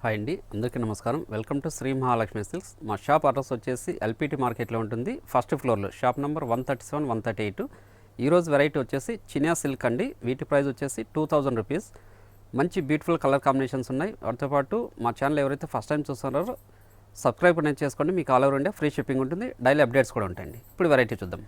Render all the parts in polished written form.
Hi అండి, అందరికీ నమస్కారం. Welcome to Shri Mahalakshmi silks. మా షాప్ అడ్రస్ వచ్చేసి ఎల్పిటి మార్కెట్లో ఉంటుంది. ఫస్ట్ ఫ్లోర్లో షాప్ నెంబర్ 137, 138. ఈరోజు వెరైటీ వచ్చేసి చినియా సిల్క్ అండి. వీటి ప్రైస్ వచ్చేసి 2000 రూపీస్. మంచి బ్యూటిఫుల్ కలర్ కాంబినేషన్స్ ఉన్నాయి. వాటితో పాటు మా ఛానల్ ఎవరైతే ఫస్ట్ టైం చూస్తున్నారో సబ్స్క్రైబ్ అనేది చేసుకోండి. మీకు all over India free shipping ఉంటుంది. డైలీ అప్డేట్స్ కూడా ఉంటాయండి. ఇప్పుడు వెరైటీ చూద్దాం.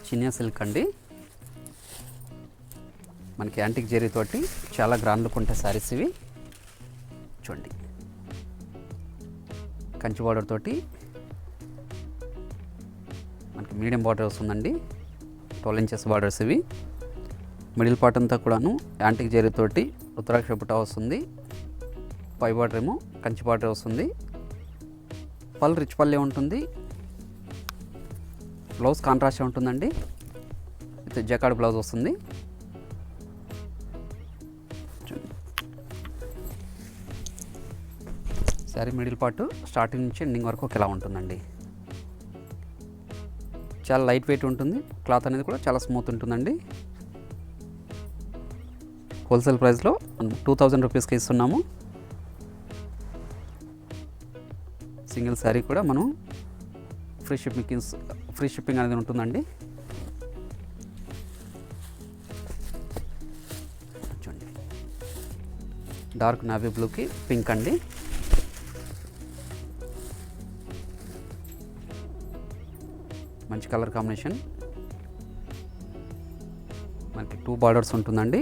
చినియా సిల్క్ అండి. మనకి యాంటిక్ జెరీ తోటి చాలా గ్రాండ్ లుక్ ఉంటాయి శారీస్ ఇవి. చూడండి, కంచి బార్డర్ తోటి మనకి మీడియం బార్డర్ వస్తుందండి. 12 ఇంచెస్ బార్డర్స్ ఇవి. మిడిల్ పార్ట్ అంతా కూడాను యాంటిక్ జెరీ తోటి రుద్రాక్ష బుట్ట వస్తుంది. పై బార్డర్ ఏమో కంచి బార్డర్ వస్తుంది. పళ్ళు రిచ్ పల్లె ఉంటుంది. బ్లౌజ్ కాంట్రాస్ట్ ఉంటుందండి. విత్ జకార్డ్ బ్లౌజ్ వస్తుంది. శారీ మిడిల్ పార్ట్ స్టార్టింగ్ నుంచి ఎండింగ్ వరకు ఒకేలా ఉంటుందండి. చాలా లైట్ వెయిట్ ఉంటుంది. క్లాత్ అనేది కూడా చాలా స్మూత్ ఉంటుందండి. హోల్సేల్ ప్రైస్లో 2000 రూపీస్కి ఇస్తున్నాము. సింగిల్ శారీ కూడా మనం ఫ్రీ షిప్పింగ్ అనేది ఉంటుందండి. చూడండి, డార్క్ నావీ బ్లూకి పింక్ అండి. మంచి కలర్ కాంబినేషన్. మనకి 2 బార్డర్స్ ఉంటుందండి.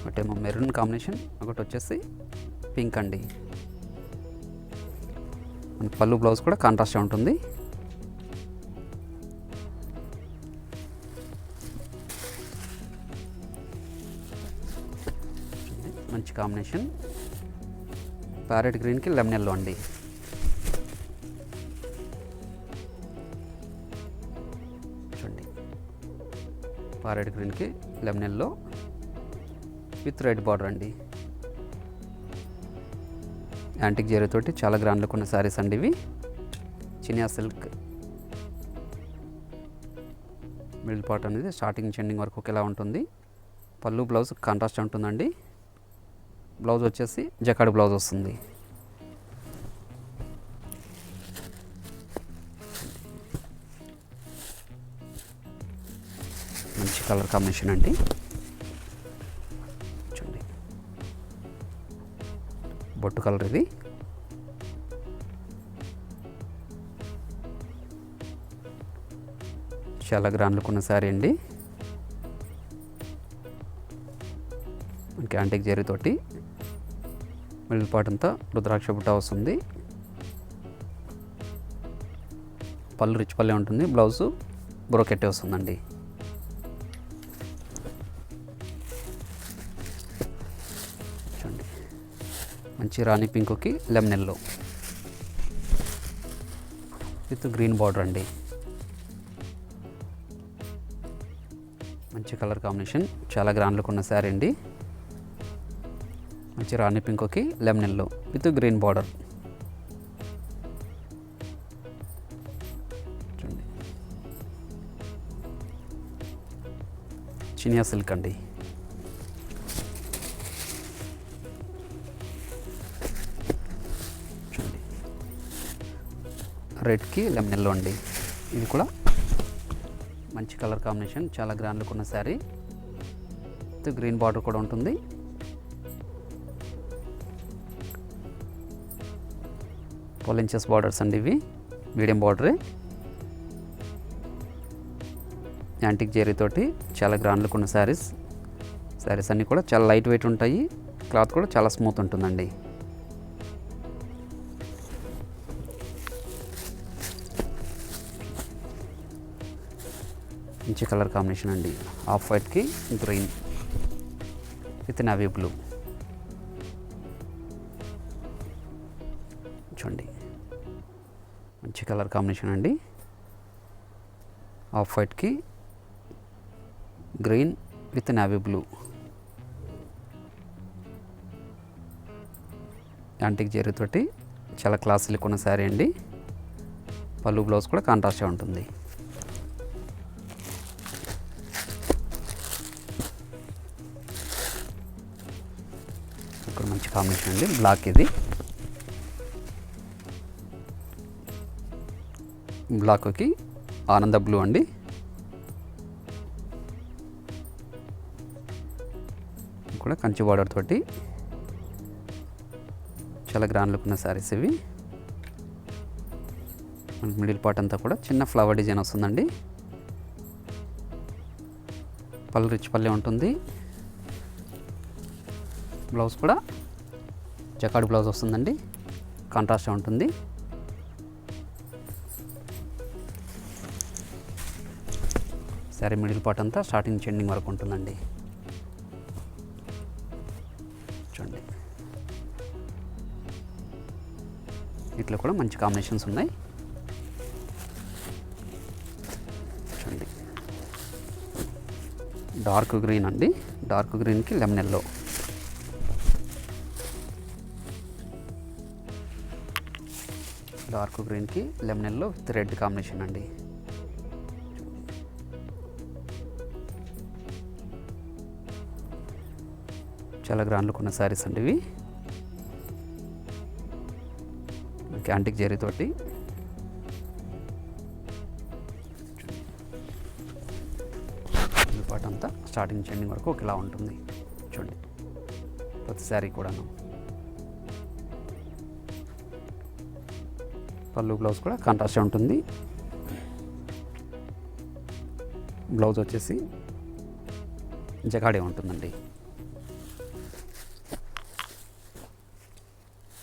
ఒకటేమో మెరూన్ కాంబినేషన్, ఒకటి వచ్చేసి పింక్ అండి. పళ్ళు బ్లౌజ్ కూడా కాంట్రాస్ట్ ఉంటుంది. మంచి కాంబినేషన్. ప్యారెట్ గ్రీన్కి లెమన్ ఎల్లో అండి. చూడండి, ప్యారెట్ గ్రీన్కి lemon yellow with red border అండి. యాంటిక్ జెరీ తోటి చాలా గ్రాండ్ లుక్ ఉన్న శారీస్ అండి ఇవి. చినియా సిల్క్. మిడిల్ పార్ట్ అనేది స్టార్టింగ్ నుంచి ఎండింగ్ వరకు ఒకేలా ఉంటుంది. పళ్ళు బ్లౌజ్ కాంట్రాస్ట్ ఉంటుందండి. బ్లౌజ్ వచ్చేసి జకార్డ్ బ్లౌజ్ వస్తుంది. మంచి కలర్ కాంబినేషన్ అండి. బొట్టు కలర్ ఇది. చాలా గ్రాండ్ లుక్ ఉన్న శారీ అండి. మనకి యాంటిక్ జెరీ తోటి మిడిల్ పార్ట్ అంతా రుద్రాక్ష బుట్ట వస్తుంది. పళ్ళు రిచ్ పల్లె ఉంటుంది. బ్లౌజు బ్రోకెట్టే వస్తుందండి. మంచి రాణి పింక్కి lemon yellow with green border అండి. మంచి కలర్ కాంబినేషన్. చాలా గ్రాండ్ లుక్ ఉన్న శారీ అండి. మంచి రాణి పింక్కి lemon yellow with green border. చూడండి, చినియా సిల్క్ అండి. రెడ్కి లెమన్ ఎల్లో అండి. ఇది కూడా మంచి కలర్ కాంబినేషన్. చాలా గ్రాండ్ లుక్ ఉన్న శారీ. గ్రీన్ బార్డర్ కూడా ఉంటుంది. ట్వెల్వ్ ఇంచెస్ బార్డర్స్ అండి ఇవి. మీడియం బార్డరే. యాంటిక్ జెరీ తోటి చాలా గ్రాండ్ లుక్ ఉన్న శారీస్ అన్నీ కూడా చాలా లైట్ వెయిట్ ఉంటాయి. క్లాత్ కూడా చాలా స్మూత్ ఉంటుందండి. మంచి కలర్ కాంబినేషన్ అండి. ఆఫ్ వైట్కి గ్రీన్ విత్ నావీ బ్లూ. చూడండి మంచి కలర్ కాంబినేషన్ అండి. ఆఫ్ వైట్కి green with navy blue. Antique జరీతోటి చాలా క్లాస్ లుక్ ఉన్న శారీ అండి. పళ్ళు బ్లౌజ్ కూడా కాంట్రాస్ట్గా ఉంటుంది. ఇక్కడ మంచి కాంబినేషన్ అండి. బ్లాక్ ఇది బ్లాక్కి ఆనంద బ్లూ అండి. కూడా కంచి బార్డర్ తోటి చాలా గ్రాండ్ లుక్ ఉన్న శారీస్ ఇవి. మనకి మిడిల్ పార్ట్ అంతా కూడా చిన్న ఫ్లవర్ డిజైన్ వస్తుందండి. పళ్ళు రిచ్ పల్లె ఉంటుంది. బ్లౌజ్ కూడా జకాడ్ బ్లౌజ్ వస్తుందండి. కాంట్రాస్ట్గా ఉంటుంది. శారీ మిడిల్ పార్ట్ అంతా స్టార్టింగ్ నుంచి ఎండింగ్ వరకు ఉంటుందండి. చూడండి వీటిలో కూడా మంచి కాంబినేషన్స్ ఉన్నాయి. చూడండి డార్క్ గ్రీన్ అండి. డార్క్ గ్రీన్కి లెమన్ ఎల్లో. డార్క్ గ్రీన్కి lemon yellow with red combination అండి. చాలా గ్రాండ్ లుక్ ఉన్న శారీస్ అండి ఇవి. యాంటిక్ జరీతోటి పాట అంతా స్టార్టింగ్ ఎండింగ్ వరకు ఒకేలా ఉంటుంది. చూడండి ప్రతి శారీ కూడాను. పళ్ళు బ్లౌజ్ కూడా కాంట్రాస్ట్గా ఉంటుంది. బ్లౌజ్ వచ్చేసి జకాడే ఉంటుందండి.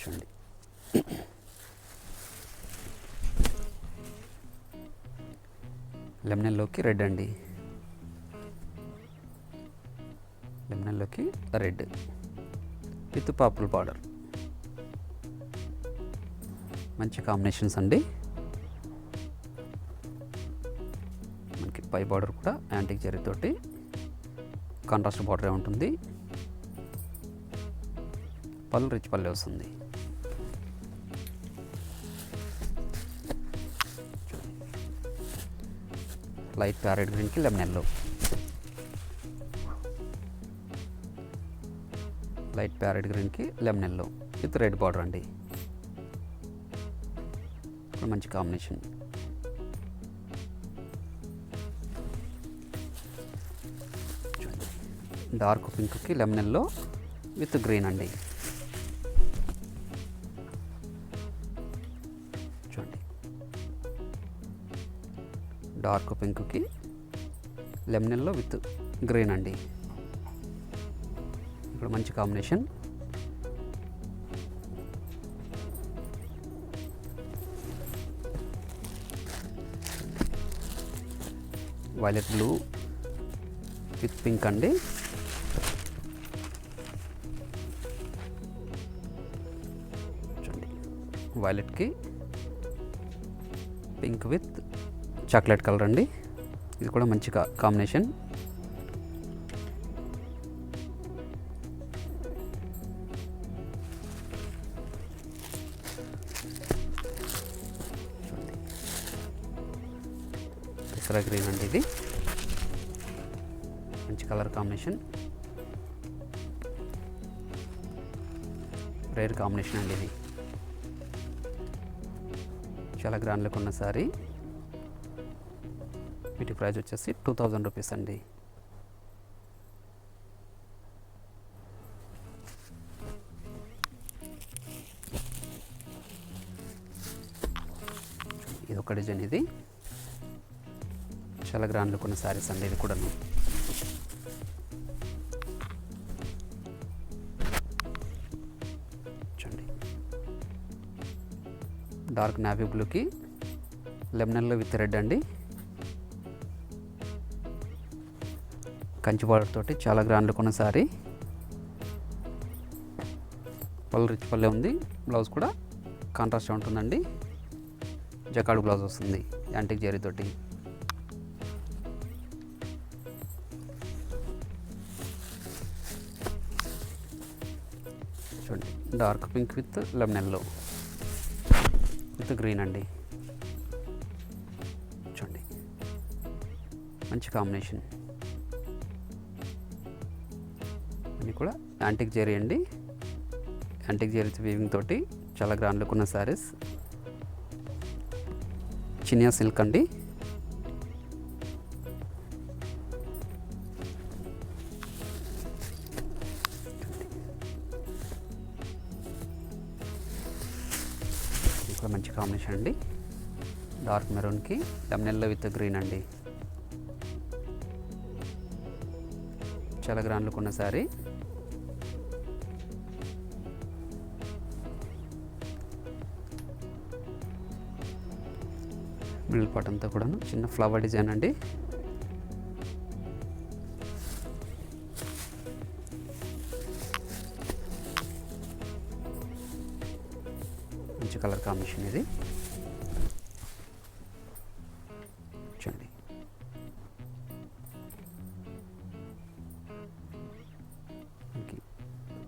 చూడండి లెమనెల్లోకి రెడ్ అండి. లెమనెల్లోకి రెడ్ విత్ పర్పుల్ బార్డర్. మంచి కాంబినేషన్స్ అండి. మనకి పై బార్డర్ కూడా యాంటిక్ జరీతోటి కాంట్రాస్ట్ బార్డరే ఉంటుంది. పళ్ళు రిచ్ పల్లె వస్తుంది. లైట్ ప్యారెట్ గ్రీన్కి లెమన్ ఎల్లో. లైట్ ప్యారెట్ గ్రీన్కి lemon yellow with red border అండి. మంచి కాంబినేషన్. డార్క్ పింక్కి లెమన్ ఎల్లో విత్ గ్రీన్ అండి. చూడండి డార్క్ పింక్కి లెమన్ ఎల్లో విత్ గ్రీన్ అండి. ఇక్కడ మంచి combination. Violet blue with pink అండి. చూడండి వైలెట్కి పింక్ విత్ చాక్లెట్ కలర్ అండి. ఇది కూడా మంచి కాంబినేషన్. పెసర గ్రీన్ అండి. ఇది మంచి కలర్ కాంబినేషన్. రేర్ కాంబినేషన్ అండి. ఇది చాలా గ్రాండ్ లుక్ ఉన్న సారీ. వీటి ప్రైస్ వచ్చేసి 2000 రూపీస్ అండి. ఇది ఒక డిజైన్. ఇది చాలా గ్రాండ్ లుక్ ఉన్న శారీస్ అండి. ఇది కూడాను చూడండి డార్క్ నావీ బ్లూకి లెమన్ ఎల్లో విత్ రెడ్ అండి. కంచి బార్డర్ తోటి చాలా గ్రాండ్ లుక్ ఉన్న శారీ. పళ్ళు రిచ్ పల్లె ఉంది. బ్లౌజ్ కూడా కాంట్రాస్ట్ ఉంటుందండి. జకాడు బ్లౌజ్ వస్తుంది యాంటిక్ జరీ తోటి. చూడండి dark pink with lemon yellow with green అండి. చూడండి మంచి కాంబినేషన్. అన్నీ కూడా యాంటిక్ జరీ అండి. యాంటిక్ జరీ వీవింగ్ తోటి చాలా గ్రాండ్ లుక్ ఉన్న శారీస్. చినియా సిల్క్ అండి. ఇక్కడ మంచి కాంబినేషన్ అండి. డార్క్ మెరూన్కి లెమన్ ఎల్లో విత్ గ్రీన్ అండి. చాలా గ్రాండ్ లుక్ ఉన్న శారీ. మిడిల్ పార్ట్ అంతా కూడా చిన్న ఫ్లవర్ డిజైన్ అండి. మంచి కలర్ కాంబినేషన్ ఇది. చూడండి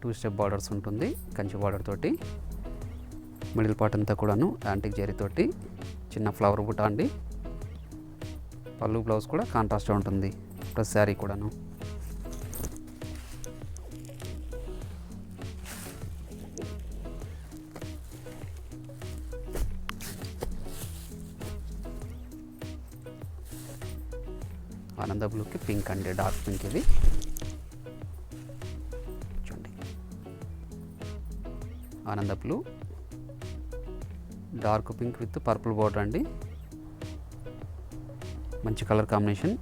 టూ స్టెప్ బార్డర్స్ ఉంటుంది కంచి బార్డర్ తోటి. మిడిల్ పార్ట్ అంతా కూడాను యాంటిక్ జరీ తోటి చిన్న ఫ్లవర్ బుట్ట అండి. పళ్ళు బ్లౌజ్ కూడా కాంట్రాస్ట్ ఉంటుంది. ప్లస్ శారీ కూడాను. ఆనంద బ్లూకి పింక్ అండి, డార్క్ పింక్ ఇది. చూడండి ఆనంద blue dark pink with purple border అండి. మంచి కలర్ కాంబినేషన్.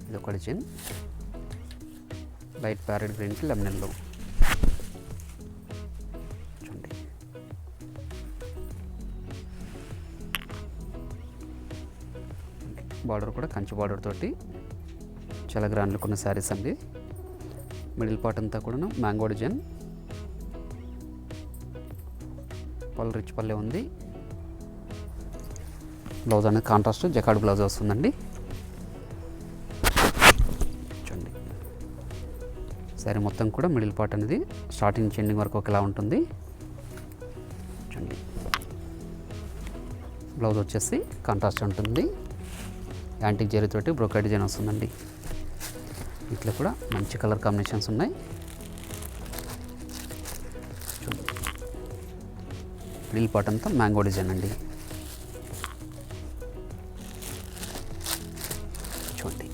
ఇది ఒక డిజైన్. లైట్ ప్యారెట్ గ్రీన్కి లెమన్ ఎల్లో. చూడండి బార్డర్ కూడా కంచి బార్డర్ తోటి చాలా గ్రాండ్ లుక్ ఉన్న శారీస్ అండి. మిడిల్ పార్ట్ అంతా కూడా మ్యాంగో డిజైన్. పళ్ళు రిచ్ పల్లె ఉంది. బ్లౌజ్ అనేది కాంట్రాస్ట్ జకాడ్ బ్లౌజ్ వస్తుందండి. చూడండి శారీ మొత్తం కూడా మిడిల్ పార్ట్ అనేది స్టార్టింగ్ నుంచి ఎండింగ్ వరకు ఒకేలా ఉంటుంది. చూడండి బ్లౌజ్ వచ్చేసి కాంట్రాస్ట్ ఉంటుంది. యాంటిక్ జరీ తోటి బ్రోకెట్ డిజైన్ వస్తుందండి. ఇట్లా కూడా మంచి కలర్ కాంబినేషన్స్ ఉన్నాయి. మిడిల్ పార్ట్ అంతా మ్యాంగో డిజైన్ అండి. చూడండి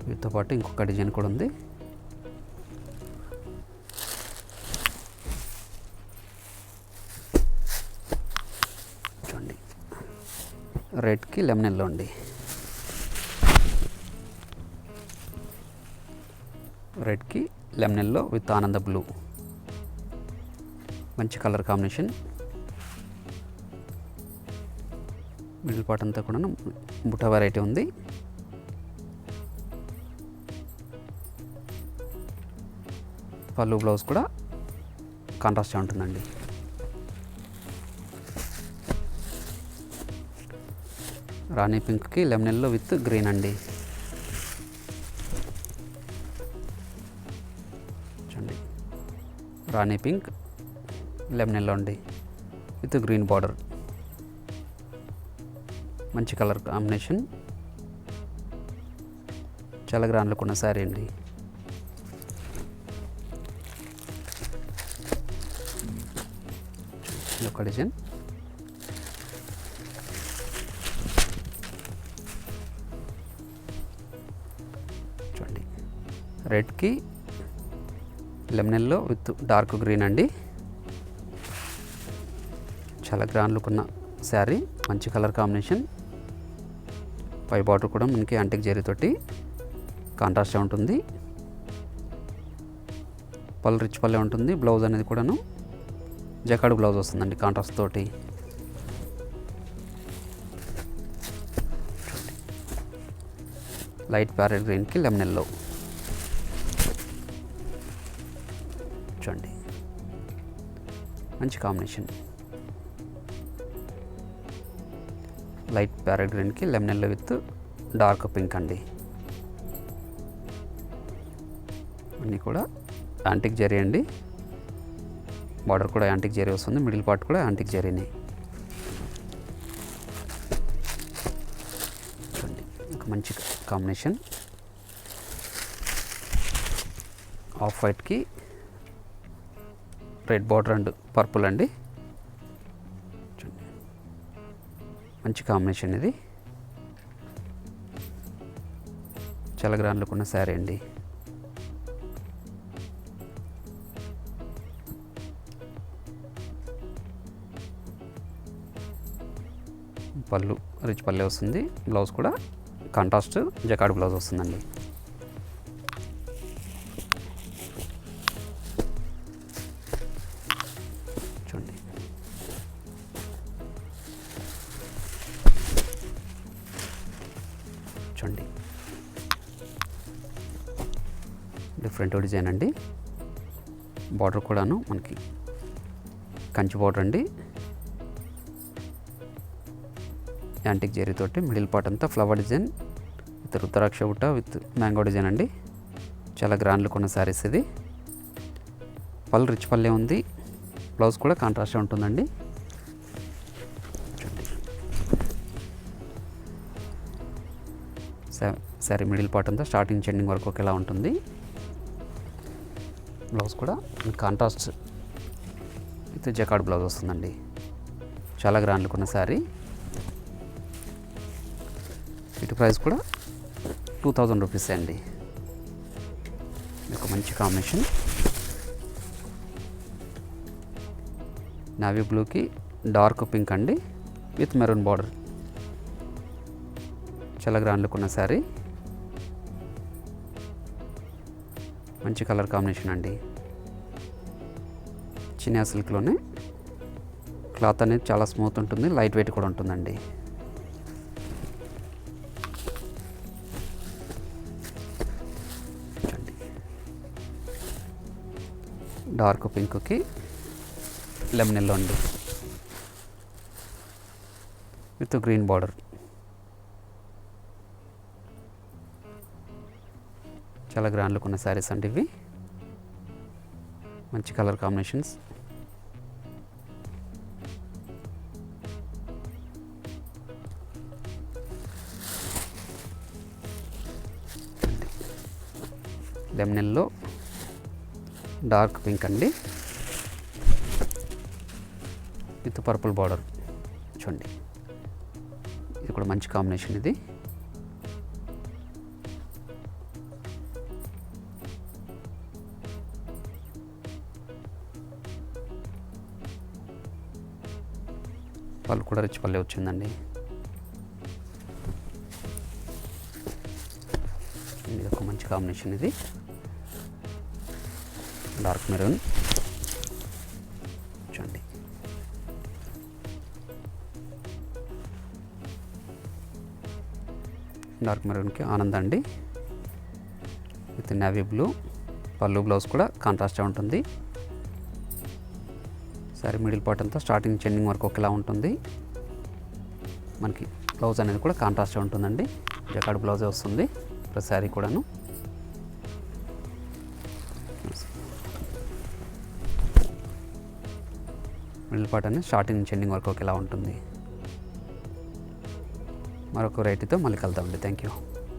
వీటితో పాటు ఇంకొక డిజైన్ కూడా ఉంది. చూడండి రెడ్కి లెమన్ ఎల్లో అండి. రెడ్కి లెమన్ ఎల్లో విత్ ఆనంద బ్లూ. మంచి కలర్ కాంబినేషన్. మిడిల్ పార్ట్ అంతా కూడా బుట్ట వెరైటీ ఉంది. పళ్ళు బ్లౌజ్ కూడా కాంట్రాస్ట్ ఉంటుందండి. రాణి పింక్కి లెమన్ ఎల్లో విత్ గ్రీన్ అండి. చూడండి రాణి పింక్ లెమన్ ఎల్లో అండి విత్ గ్రీన్ బార్డర్. మంచి కలర్ కాంబినేషన్. చాలా గ్రాండ్ లుక్ ఉన్న శారీ అండి. ఒక డిజైన్. చూడండి రెడ్కి lemon yellow with dark green అండి. చాలా గ్రాండ్ లుక్ ఉన్న శారీ. మంచి కలర్ కాంబినేషన్. పై బార్డర్ కూడా మనకి యాంటిక్ జరీ తోటి కాంట్రాస్ట్ ఉంటుంది. పళ్ళు రిచ్ పల్లె ఉంటుంది. బ్లౌజ్ అనేది కూడాను జకార్డ్ బ్లౌజ్ వస్తుందండి కాంట్రాస్ట్ తోటి. లైట్ ప్యారెట్ గ్రీన్కి లెమన్ ఎల్లో. చూడండి మంచి కాంబినేషన్. లైట్ ప్యారెట్ గ్రీన్కి lemon yellow with dark pink అండి. అన్నీ కూడా యాంటిక్ జరీ అండి. బార్డర్ కూడా యాంటిక్ జరీ వస్తుంది. మిడిల్ పార్ట్ కూడా యాంటిక్ జరీని. చూడండి ఒక మంచి కాంబినేషన్. ఆఫ్ వైట్కి రెడ్ బార్డర్ అండ్ పర్పుల్ అండి. చూడండి మంచి కాంబినేషన్ ఇది. చాలా గ్రాండ్ లుక్ ఉన్న శారీ అండి. పళ్ళు రిచ్ పల్లె వస్తుంది. బ్లౌజ్ కూడా కాంట్రాస్ట్ జకార్డ్ బ్లౌజ్ వస్తుందండి. చూడండి చూడండి డిఫరెంట్ డిజైన్ అండి. బార్డర్ కూడాను మనకి కంచి బార్డర్ అండి. యాంటిక్ జరీతోటి మిడిల్ పార్ట్ అంతా ఫ్లవర్ డిజైన్ విత్ రుద్రాక్ష బుట్ట విత్ మ్యాంగో డిజైన్ అండి. చాలా గ్రాండ్ లుక్ ఉన్న శారీస్ ఇది. పళ్ళు రిచ్ పల్లె ఉంది. బ్లౌజ్ కూడా కాంట్రాస్ట్ ఉంటుందండి. శారీ మిడిల్ పార్ట్ అంతా స్టార్టింగ్ ఎండింగ్ వరకు ఒకేలా ఉంటుంది. బ్లౌజ్ కూడా కాంట్రాస్ట్ విత్ జకార్డ్ బ్లౌజ్ వస్తుందండి. చాలా గ్రాండ్ లుక్ ఉన్న శారీ. ఇటు ప్రైస్ కూడా 2000 రూపీస్ అండి. మీకు మంచి కాంబినేషన్. నావీ బ్లూకి డార్క్ పింక్ అండి విత్ మెరూన్ బార్డర్. చాలా గ్రాండ్ లుక్ ఉన్న శారీ. మంచి కలర్ కాంబినేషన్ అండి. చినియా సిల్క్లోనే క్లాత్ అనేది చాలా స్మూత్ ఉంటుంది. లైట్ వెయిట్ కూడా ఉంటుందండి. డార్క్ పింక్కి లెమన్ ఎల్లో అండి విత్ గ్రీన్ బార్డర్. చాలా గ్రాండ్ లుక్ ఉన్న శారీస్ అండి ఇవి. మంచి colour combinations. Lemon yellow dark pink అండి విత్ పర్పుల్ బార్డర్. చూడండి ఇది కూడా మంచి కాంబినేషన్ ఇది. పళ్ళు కూడా రిచ్ పల్లె వచ్చిందండి. ఇది ఒక మంచి కాంబినేషన్ ఇది. Dark maroon. చూడండి డార్క్ మెరూన్కి ఆనంద్ అండి విత్ నేవీ బ్లూ. పళ్ళు బ్లౌజ్ కూడా కాంట్రాస్ట్గా ఉంటుంది. సారీ మిడిల్ పార్ట్ అంతా స్టార్టింగ్ ఎండింగ్ వరకు ఒకేలా ఉంటుంది. మనకి బ్లౌజ్ అనేది కూడా కాంట్రాస్ట్గా ఉంటుందండి. జకార్డ్ బ్లౌజే వస్తుంది ప్రతి శారీ కూడాను. మిడిల్ పార్ట్ అనేది స్టార్టింగ్ నుంచి ఎండింగ్ వరకు ఒకేలా ఉంటుంది. మరొక వెరైటీతో మళ్ళీ కలుద్దామండి. Thank you.